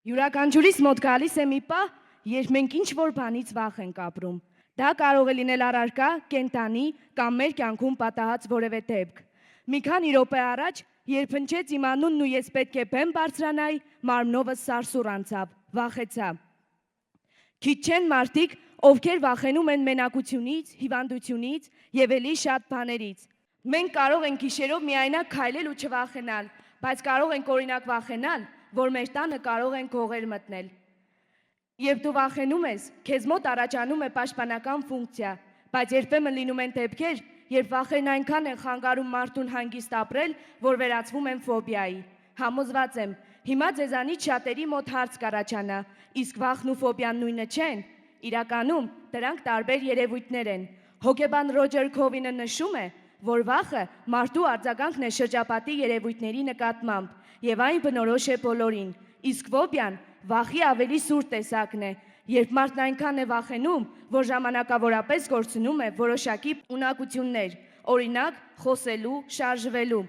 Յուրաքանչյուրիս մոտ գալիս է մի պահ, երբ մենք ինչ-որ բանից վախ ենք ապրում։ Դա կարող է լինել առարկա, կենդանի կամ մեր կյանքում պատահած որևէ դեպք։ Մի քանի րոպե առաջ, երբ հնչեց իմ անունն ու ես պետք է բեմ բարձրանայի, մարմնովս սարսուռ անցավ, վախեցա։ Քիչ չեն մարդիկ, ովքեր վախենում են մենակությունից, հիվանդությունից եւ էլի շատ բաներից։ Մենք կարող ենք գիշերով միայնակ քայլել ու չվախենալ, բայց կարող ենք օրինակ վախենալ, որ մեր տանը կարող են գողեր մտնել։ Երբ դու վախենում ես, քեզ մոտ առաջանում է պաշտպանական ֆունկցիա, բայց երբեմն լինում են դեպքեր, երբ վախերն այնքան են խանգարում մարդուն հանգիստ ապրել, որ վերածվում են ֆոբիայի։ Համոզված եմ, հիմա ձեզանից շատերի մոտ հարց կառաջանա, իսկ վախն ու ֆոբիան նույնը չեն։ Իրականում դրանք տարբեր երևույթներ են։ Հոգեբան Ռոջեր Քովինը նշում է, որ վախը մարդու արձագանքն է շրջապատի երևույթների նկատմամբ, եւ այն բնորոշ է բոլորին, իսկ ֆոբիան վախի ավելի սուր տեսակն է, երբ մարդն այնքան է վախենում, որ ժամանակավորապես կորցնում է որոշակի ունակություններ, օրինակ խոսելու, շարժվելու։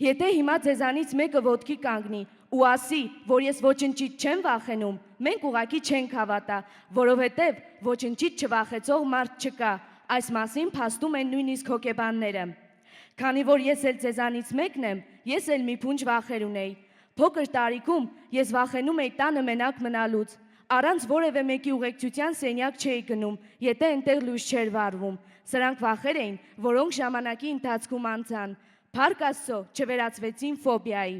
Եթե հիմա ձեզանից մեկը ոտքի կանգնի ու ասի, որ ես ոչնչից չեմ վախենում, մենք ուղղակի չենք հավատա, որովհետև ոչնչից չվախեցող մարդ չկա, այս մասին փաստում են նույնիսկ հոգեբանները։ Քանի որ ես էլ ձեզանից մեկն եմ, ես էլ մի փունջ վախեր ունեի։ Փոքր տարիքում ես վախենում էի տանը մենակ մնալուց, առանց որևէ մեկի ուղեկցության սենյակ չէի գնում, եթե այնտեղ լույս չէր վառվում։ Սրանք վախեր էին, որոնք ժամանակի ընթացքում անցան, փառք Աստծո, չվերածվեցին ֆոբիայի։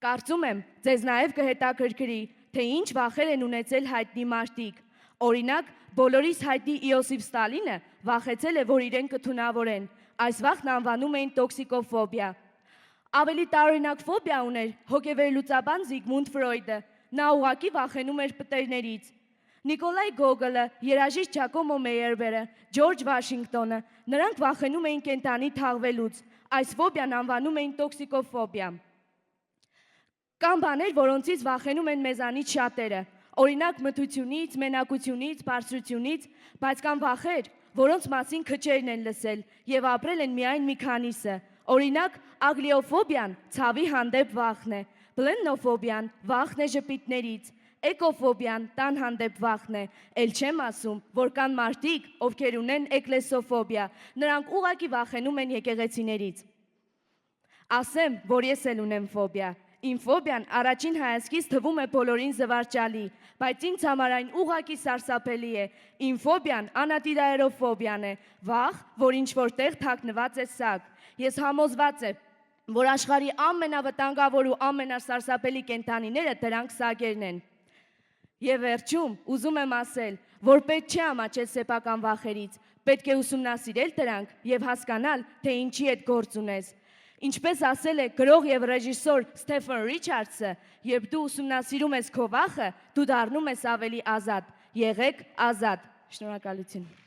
Կարծում եմ, ձեզ նաև կհետաքրքրի, թե ինչ վախեր են ունեցել հայտնի մարդիկ։ Օրինակ, բոլորիս հայտնի Իոսիֆ Ստալինը վախեցել է, որ իրեն կթունավորեն։ Այս վախն անվանում էին տոքսիկոֆոբիա։ Ավելի տարօրինակ ֆոբիա ուներ հոգեվերլուծաբան Զիգմունդ Ֆրոյդը։ Նա ուղղակի վախենում էր պտերներից։ Նիկոլայ Գոգոլը, երաժիշտ Ջակոմո Մեյերբերը, Ջորջ Վաշինգտոնը, նրանք վախենում էին կենդանի թաղվելուց։ Այս ֆոբիան անվանում էին տոքսիկոֆոբիա։ Կան բաներ, որոնցից վախենում են մեզանից շատերը, օրինակ մթությունից, մենակությունից, բարձրությունից, բայց կան վախեր, որոնց մասին քչերն են լսել եւ ապրել են միայն մի քանիսը։ Օրինակ, ագլիոֆոբիան ցավի հանդեպ վախն է, բլեննոֆոբիան վախն է ժպիտներից, էկոֆոբիան տան հանդեպ վախն է, էլ չեմ ասում, որ կան մարդիկ, ովքեր ունեն էկլեսոֆոբիա, նրանք ուղղակի վախենում են եկեղեցիներից։ Ասեմ, որ ես էլ ունեմ ֆոբիա։ Իմ ֆոբիան առաջին հայացքից թվում է բոլորին զվարճալի, բայց ինձ համար այն ուղղակի սարսափելի է։ Իմ ֆոբիան անատիդաերոֆոբիան է, վախ, որ ինչ-որ տեղ թաքնված է սակ։ Ես համոզված եմ, որ աշխարհի ամենավտանգավոր ու ամենասարսափելի կենդանիները դրանք սագերն են։ Եվ վերջում ուզում եմ ասել, որ պետք չէ ամաչել սեփական վախերից, պետք է ուսումնասիրել դրանք եւ հասկանալ, թե ինչի հետ գործ ունես։ Ինչպես ասել է գրող եւ ռեժիսոր Սթեֆեն Ռիչարդսը, երբ դու ուսումնասիրում ես քո վախը, դու դառնում ես ավելի ազատ։ Եղեք ազատ։ Շնորհակալություն։